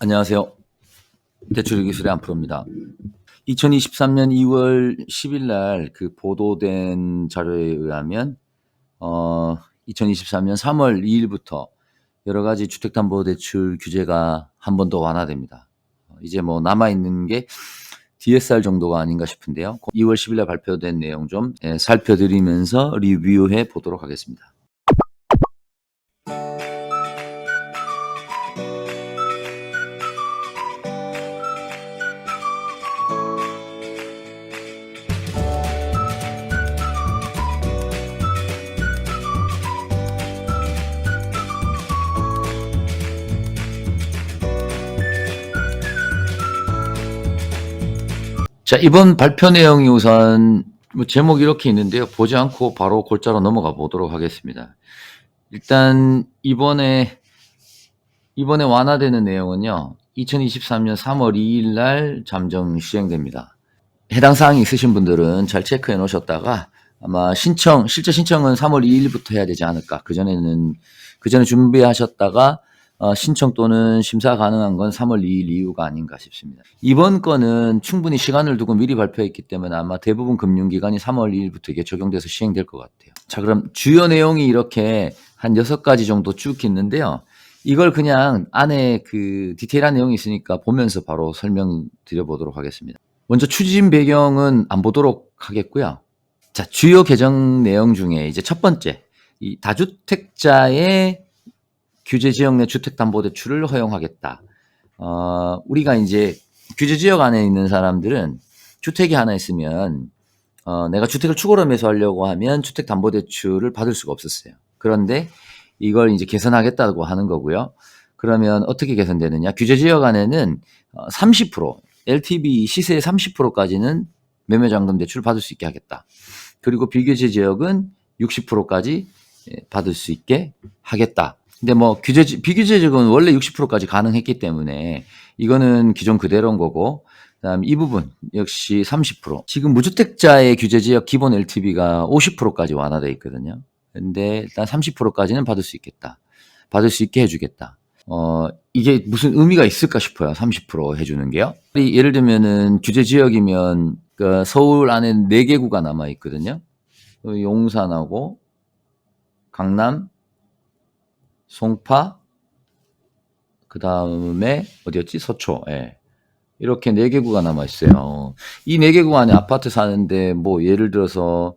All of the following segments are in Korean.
안녕하세요. 대출 기술의 안프로입니다. 2023년 2월 10일 날 그 보도된 자료에 의하면 2023년 3월 2일부터 여러 가지 주택담보대출 규제가 한 번 더 완화됩니다. 이제 뭐 남아 있는 게 DSR 정도가 아닌가 싶은데요. 2월 10일 날 발표된 내용 좀 살펴드리면서 리뷰해 보도록 하겠습니다. 자, 이번 발표 내용이 우선 뭐 제목이 이렇게 있는데요. 보지 않고 바로 골자로 넘어가 보도록 하겠습니다. 일단 이번에 완화되는 내용은요. 2023년 3월 2일 날 잠정 시행됩니다. 해당 사항이 있으신 분들은 잘 체크해 놓으셨다가 아마 실제 신청은 3월 2일부터 해야 되지 않을까. 그 전에 준비하셨다가 신청 또는 심사 가능한 건 3월 2일 이후가 아닌가 싶습니다. 이번 건은 충분히 시간을 두고 미리 발표했기 때문에 아마 대부분 금융기관이 3월 2일부터 이게 적용돼서 시행될 것 같아요. 자, 그럼 주요 내용이 이렇게 한 6가지 정도 쭉 있는데요. 이걸 그냥 안에 그 디테일한 내용이 있으니까 보면서 바로 설명드려 보도록 하겠습니다. 먼저 추진 배경은 안 보도록 하겠고요. 자, 주요 개정 내용 중에 이제 첫 번째, 이 다주택자의 규제 지역 내 주택담보대출을 허용하겠다. 우리가 이제 규제 지역 안에 있는 사람들은 주택이 하나 있으면 내가 주택을 추가로 매수하려고 하면 주택담보대출을 받을 수가 없었어요. 그런데 이걸 이제 개선하겠다고 하는 거고요. 그러면 어떻게 개선되느냐? 규제 지역 안에는 30% LTV 시세의 30%까지는 매매잔금 대출 받을 수 있게 하겠다. 그리고 비규제 지역은 60%까지 받을 수 있게 하겠다. 근데 뭐 비규제 지역은 원래 60%까지 가능했기 때문에 이거는 기존 그대로인 거고, 그다음 이 부분 역시 30%. 지금 무주택자의 규제 지역 기본 LTV가 50%까지 완화돼 있거든요. 근데 일단 30%까지는 받을 수 있겠다. 받을 수 있게 해주겠다. 이게 무슨 의미가 있을까 싶어요. 30% 해주는 게요. 예를 들면은 규제 지역이면 그 서울 안에 4개 구가 남아 있거든요. 용산하고 강남, 송파, 그 다음에 어디였지? 서초. 예. 이렇게 4개 구가 남아 있어요. 이 4개 구 안에 아파트 사는데 뭐 예를 들어서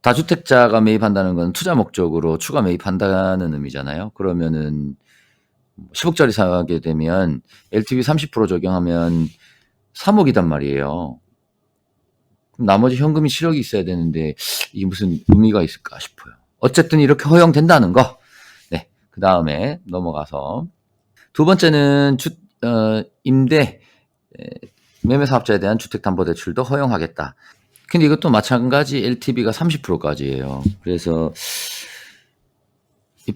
다주택자가 매입한다는 건 투자 목적으로 추가 매입한다는 의미잖아요. 그러면은 10억짜리 사게 되면 LTV 30% 적용하면 3억이단 말이에요. 그럼 나머지 현금이 7억이 있어야 되는데 이게 무슨 의미가 있을까 싶어요. 어쨌든 이렇게 허용된다는 거. 네. 그 다음에 넘어가서 두 번째는 임대 매매 사업자에 대한 주택담보대출도 허용하겠다. 근데 이것도 마찬가지 LTV가 30%까지예요. 그래서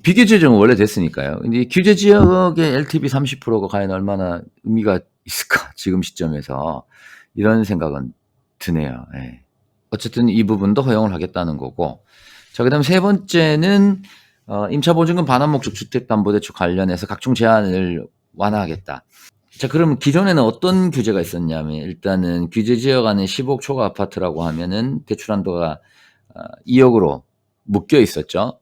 비규제 지역은 원래 됐으니까요. 근데 규제 지역의 LTV 30%가 과연 얼마나 의미가 있을까? 지금 시점에서 이런 생각은 드네요. 예. 어쨌든 이 부분도 허용을 하겠다는 거고. 자, 그다음 세 번째는 임차보증금 반환 목적 주택담보대출 관련해서 각종 제한을 완화하겠다. 자, 그럼 기존에는 어떤 규제가 있었냐면 일단은 규제 지역 안에 15억 초과 아파트라고 하면은 대출 한도가 2억으로 묶여 있었죠.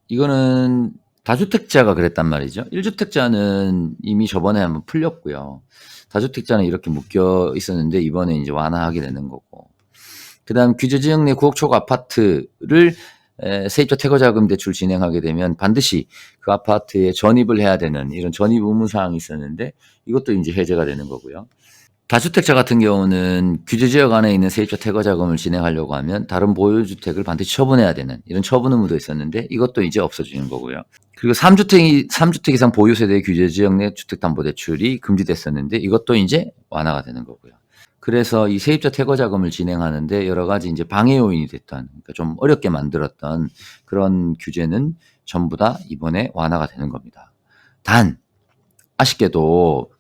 이거는 다주택자가 그랬단 말이죠. 1주택자는 이미 저번에 한번 풀렸고요. 다주택자는 이렇게 묶여 있었는데 이번에 이제 완화하게 되는 거고. 그다음 규제 지역 내 9억 초과 아파트를 세입자 퇴거자금 대출 진행하게 되면 반드시 그 아파트에 전입을 해야 되는 이런 전입 의무 사항이 있었는데 이것도 이제 해제가 되는 거고요. 다주택자 같은 경우는 규제 지역 안에 있는 세입자 퇴거 자금을 진행하려고 하면 다른 보유주택을 반드시 처분해야 되는 이런 처분 의무도 있었는데 이것도 이제 없어지는 거고요. 그리고 3주택 이상 보유 세대의 규제 지역 내 주택담보대출이 금지됐었는데 이것도 이제 완화가 되는 거고요. 그래서 이 세입자 퇴거 자금을 진행하는데 여러 가지 이제 방해 요인이 됐던, 그러니까 좀 어렵게 만들었던 그런 규제는 전부 다 이번에 완화가 되는 겁니다. 단 아쉽게도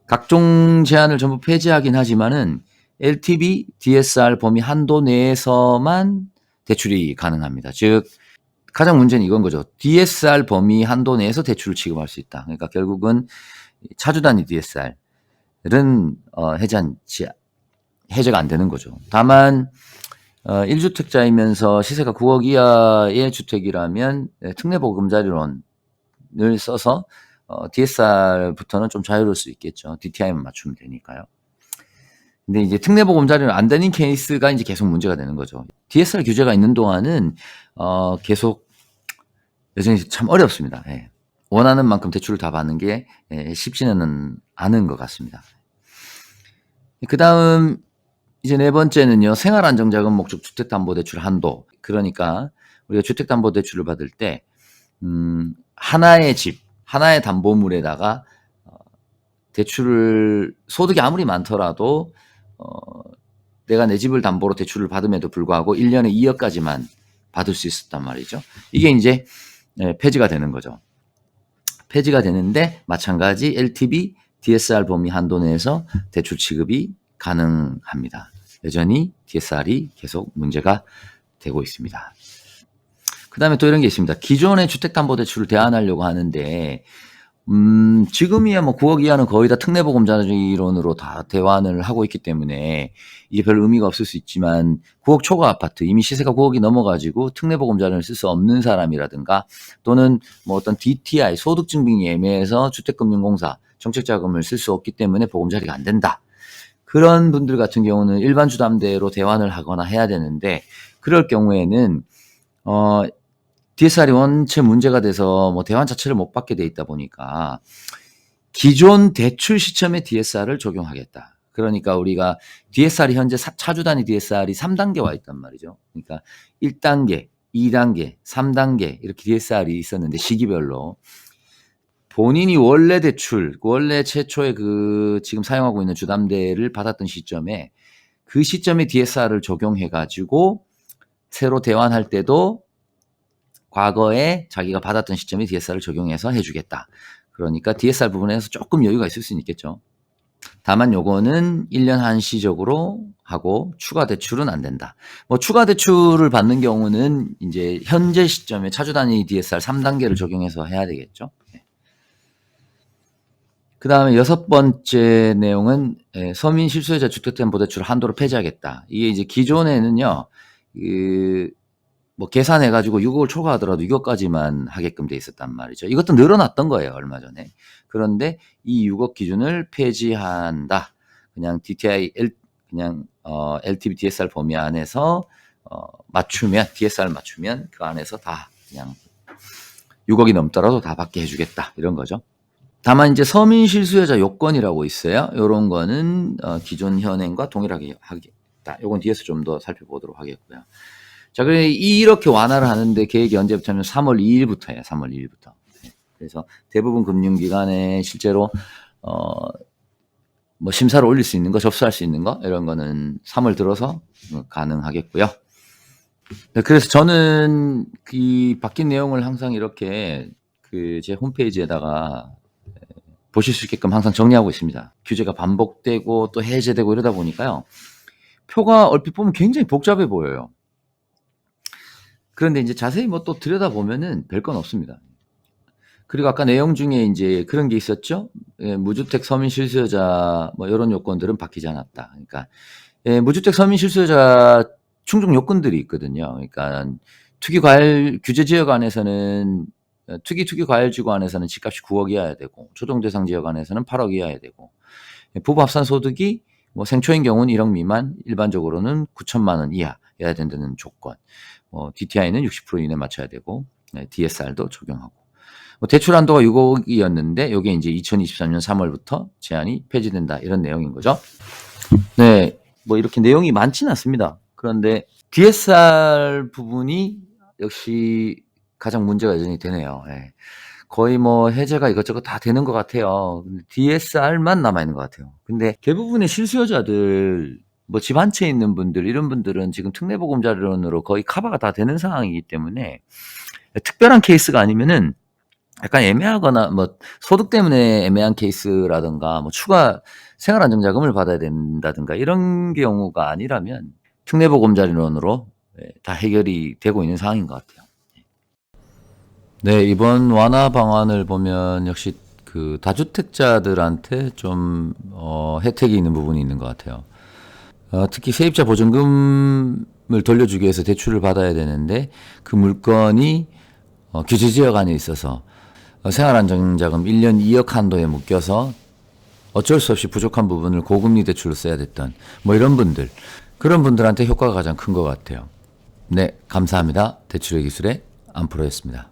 각종 제한을 전부 폐지하긴 하지만은 LTV, DSR 범위 한도 내에서만 대출이 가능합니다. 즉 가장 문제는 이건 거죠. DSR 범위 한도 내에서 대출을 취급할 수 있다. 그러니까 결국은 차주 단위 DSR은 해제가 안 되는 거죠. 다만 1주택자이면서 시세가 9억 이하의 주택이라면 특례보금자리론을 써서 DSR부터는 좀 자유로울 수 있겠죠. DTI만 맞추면 되니까요. 근데 이제 특례보금자리론 안 되는 케이스가 이제 계속 문제가 되는 거죠. DSR 규제가 있는 동안은 계속 여전히 참 어렵습니다. 예. 원하는 만큼 대출을 다 받는 게 쉽지는 않은 것 같습니다. 그 다음 이제 네 번째는요. 생활안정자금 목적 주택담보대출 한도. 그러니까 우리가 주택담보대출을 받을 때 하나의 집, 하나의 담보물에다가 대출을 소득이 아무리 많더라도 내가 내 집을 담보로 대출을 받음에도 불구하고 1년에 2억까지만 받을 수 있었단 말이죠. 이게 이제 폐지가 되는 거죠. 폐지가 되는데 마찬가지 LTV, DSR 범위 한도 내에서 대출 취급이 가능합니다. 여전히 DSR이 계속 문제가 되고 있습니다. 그 다음에 또 이런 게 있습니다. 기존의 주택담보대출을 대안하려고 하는데 지금이야 뭐 9억 이하는 거의 다 특례보금자리론으로 다 대환을 하고 있기 때문에 이게 별 의미가 없을 수 있지만 9억 초과 아파트, 이미 시세가 9억이 넘어가지고 특례보금자리론을 쓸 수 없는 사람이라든가 또는 뭐 어떤 DTI, 소득증빙이 애매해서 주택금융공사 정책자금을 쓸 수 없기 때문에 보금자리가 안 된다. 그런 분들 같은 경우는 일반 주담대로 대환을 하거나 해야 되는데 그럴 경우에는 DSR이 원체 문제가 돼서 뭐 대환 자체를 못 받게 돼 있다 보니까 기존 대출 시점에 DSR을 적용하겠다. 그러니까 우리가 DSR이 현재 차주 단위 DSR이 3단계 와 있단 말이죠. 그러니까 1단계, 2단계, 3단계 이렇게 DSR이 있었는데 시기별로 본인이 원래 대출, 원래 최초에 그 지금 사용하고 있는 주담대를 받았던 시점에 그 시점에 DSR을 적용해 가지고 새로 대환할 때도 과거에 자기가 받았던 시점에 DSR을 적용해서 해주겠다. 그러니까 DSR 부분에서 조금 여유가 있을 수는 있겠죠. 다만 요거는 1년 한시적으로 하고 추가 대출은 안 된다. 뭐 추가 대출을 받는 경우는 이제 현재 시점에 차주 단위 DSR 3단계를 적용해서 해야 되겠죠. 그 다음에 여섯 번째 내용은 서민 실수요자 주택담보대출 한도를 폐지하겠다. 이게 이제 기존에는요, 뭐 계산해가지고 6억을 초과하더라도 6억까지만 하게끔 돼 있었단 말이죠. 이것도 늘어났던 거예요, 얼마 전에. 그런데 이 6억 기준을 폐지한다. 그냥 LTV DSR 범위 안에서 맞추면 DSR 맞추면 그 안에서 다 그냥 6억이 넘더라도 다 받게 해주겠다 이런 거죠. 다만 이제 서민 실수요자 요건이라고 있어요. 이런 거는 기존 현행과 동일하게 하겠다. 요건 뒤에서 좀 더 살펴보도록 하겠고요. 자, 그래 이렇게 완화를 하는데 계획이 언제부터냐면 3월 2일부터예요. 3월 2일부터. 그래서 대부분 금융기관에 실제로 뭐 심사를 올릴 수 있는 거, 접수할 수 있는 거 이런 거는 3월 들어서 가능하겠고요. 네, 그래서 저는 이 바뀐 내용을 항상 이렇게 그 제 홈페이지에다가 보실 수 있게끔 항상 정리하고 있습니다. 규제가 반복되고 또 해제되고 이러다 보니까요. 표가 얼핏 보면 굉장히 복잡해 보여요. 그런데 이제 자세히 뭐 또 들여다보면은 별건 없습니다. 그리고 아까 내용 중에 이제 그런 게 있었죠. 무주택 서민 실수요자 뭐 이런 요건들은 바뀌지 않았다. 그러니까 무주택 서민 실수요자 충족 요건들이 있거든요. 그러니까 투기 과열 규제 지역 안에서는 투기 과열지구 안에서는 집값이 9억 이하야 되고 조정 대상 지역 안에서는 8억 이하야 되고 부부 합산 소득이 뭐 생초인 경우는 1억 미만, 일반적으로는 9천만 원 이하여야 된다는 조건. DTI는 60% 이내 맞춰야 되고 DSR도 적용하고. 대출 한도가 6억이었는데 이게 이제 2023년 3월부터 제한이 폐지된다 이런 내용인 거죠. 네, 뭐 이렇게 내용이 많지는 않습니다. 그런데 DSR 부분이 역시 가장 문제가 여전히 되네요. 네. 거의 뭐 해제가 이것저것 다 되는 것 같아요. DSR만 남아있는 것 같아요. 근데 대부분의 실수요자들, 뭐 집 한 채 있는 분들, 이런 분들은 지금 특례보금자리론으로 거의 커버가 다 되는 상황이기 때문에 특별한 케이스가 아니면은 약간 애매하거나 뭐 소득 때문에 애매한 케이스라든가 뭐 추가 생활안정자금을 받아야 된다든가 이런 경우가 아니라면 특례보금자리론으로 다 해결이 되고 있는 상황인 것 같아요. 네, 이번 완화 방안을 보면 역시 그 다주택자들한테 좀 혜택이 있는 부분이 있는 것 같아요. 특히 세입자 보증금을 돌려주기 위해서 대출을 받아야 되는데 그 물건이 규제지역 안에 있어서 생활안정자금 1년 2억 한도에 묶여서 어쩔 수 없이 부족한 부분을 고금리 대출로 써야 됐던 뭐 이런 분들, 그런 분들한테 효과가 가장 큰 것 같아요. 네, 감사합니다. 대출의 기술의 안프로였습니다.